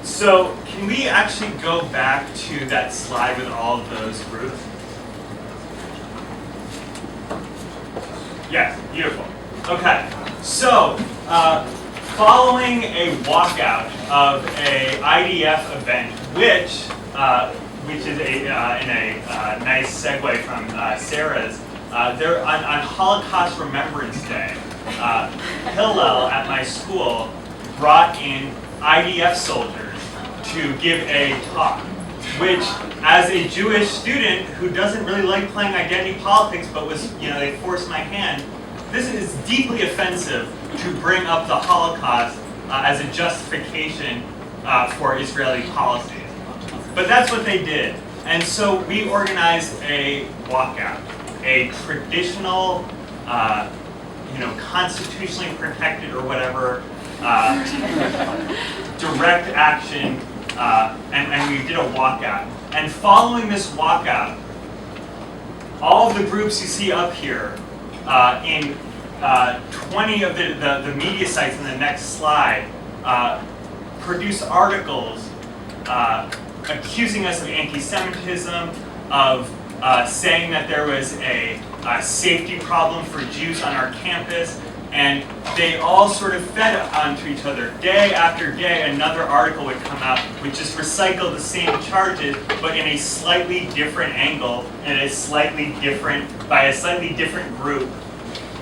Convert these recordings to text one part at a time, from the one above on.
So can we actually go back to that slide with all of those groups? Yes, beautiful. Okay, so following a walkout of a IDF event, which is in a nice segue from Sarah's, there on Holocaust Remembrance Day, Hillel at my school brought in IDF soldiers to give a talk, which, as a Jewish student who doesn't really like playing identity politics, but was, they forced my hand, this is deeply offensive to bring up the Holocaust as a justification for Israeli policies. But that's what they did. And so we organized a walkout, a traditional, constitutionally protected or whatever, direct action, and we did a walkout. And following this walkout, all of the groups you see up here in 20 of the media sites in the next slide produce articles accusing us of anti-Semitism, of saying that there was a safety problem for Jews on our campus, and they all sort of fed onto each other. Day after day, another article would come out which just recycled the same charges, but in a slightly different angle and by a slightly different group.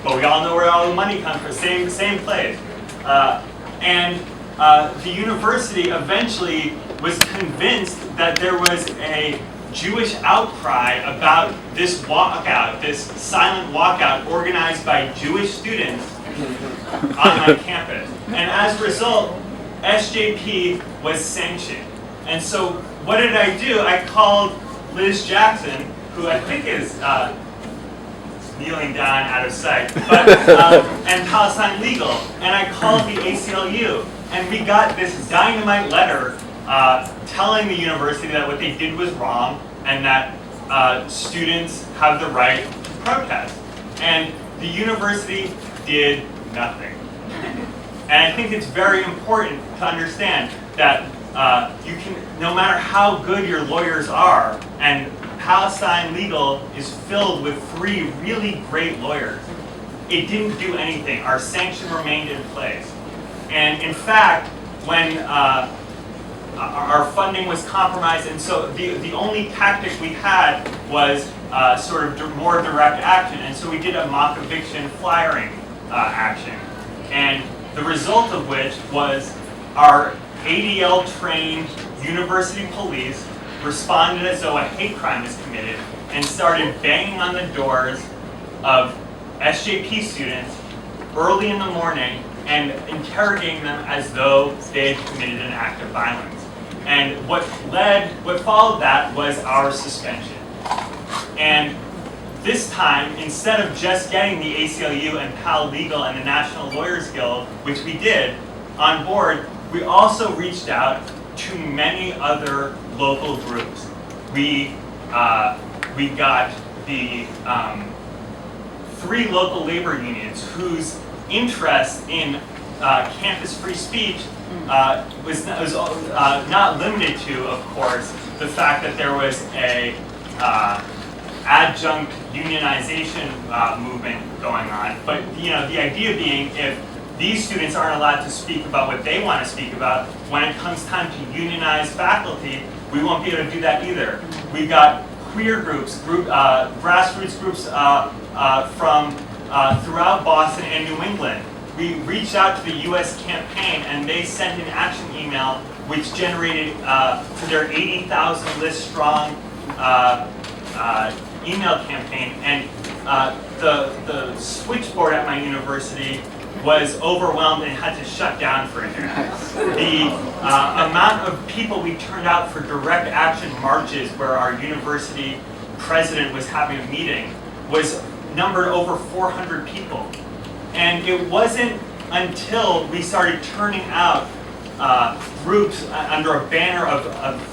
But we all know where all the money comes from, same place. The university eventually was convinced that there was a Jewish outcry about this walkout, this silent walkout organized by Jewish students on my campus. And as a result, SJP was sanctioned. And so what did I do? I called Liz Jackson, who I think is kneeling down out of sight, and Palestine Legal, and I called the ACLU, and we got this dynamite letter telling the university that what they did was wrong and that students have the right to protest. And the university did nothing. And I think it's very important to understand that you can, no matter how good your lawyers are, and Palestine Legal is filled with 3 really great lawyers, it didn't do anything. Our sanction remained in place. And in fact, when our funding was compromised, and so the only tactic we had was sort of more direct action, and so we did a mock eviction flyering action. And the result of which was our ADL-trained university police responded as though a hate crime was committed and started banging on the doors of SJP students early in the morning and interrogating them as though they had committed an act of violence. And what followed that was our suspension. And this time, instead of just getting the ACLU and Pal Legal and the National Lawyers Guild, which we did, on board, we also reached out to many other local groups. We got the 3 local labor unions whose interest in campus free speech was not limited to, of course, the fact that there was a adjunct unionization movement going on. But the idea being, if these students aren't allowed to speak about what they want to speak about, when it comes time to unionize faculty, we won't be able to do that either. We've got queer groups, grassroots groups from throughout Boston and New England. We reached out to the U.S. campaign, and they sent an action email which generated to their 80,000 list strong email campaign. And the switchboard at my university was overwhelmed and had to shut down for a day. The amount of people we turned out for direct action marches where our university president was having a meeting was numbered over 400 people. And it wasn't until we started turning out groups under a banner of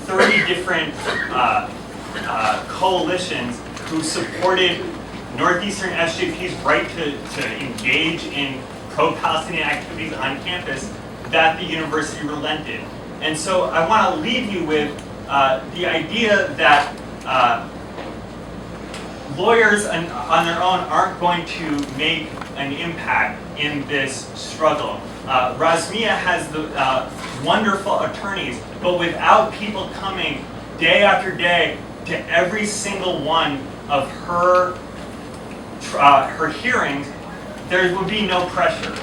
30 different coalitions who supported Northeastern SJP's right to engage in pro-Palestinian activities on campus that the university relented. And so I want to leave you with the idea that lawyers on their own aren't going to make an impact in this struggle. Razmia has the wonderful attorneys, but without people coming day after day to every single one of her hearings, there would be no pressure.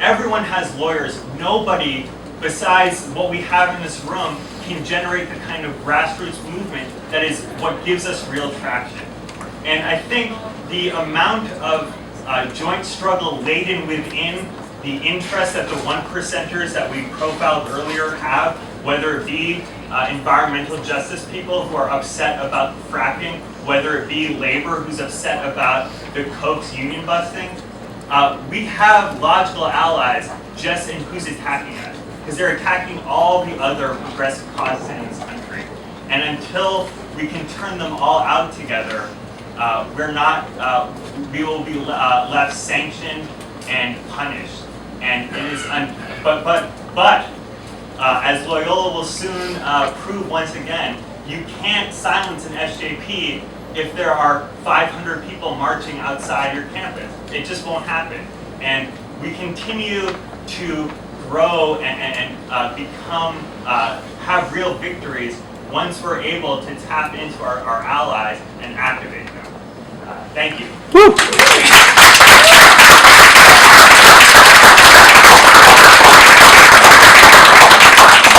Everyone has lawyers. Nobody besides what we have in this room can generate the kind of grassroots movement that is what gives us real traction. And I think the amount of joint struggle laden within the interests that the one percenters that we profiled earlier have, whether it be environmental justice people who are upset about fracking, whether it be labor who's upset about the Koch's union busting, we have logical allies just in who's attacking us, because they're attacking all the other progressive causes in this country. And until we can turn them all out together, we will be left sanctioned and punished. And it is, as Loyola will soon prove once again, you can't silence an SJP if there are 500 people marching outside your campus. It just won't happen. And we continue to grow and become, have real victories once we're able to tap into our allies and activate them. Thank you.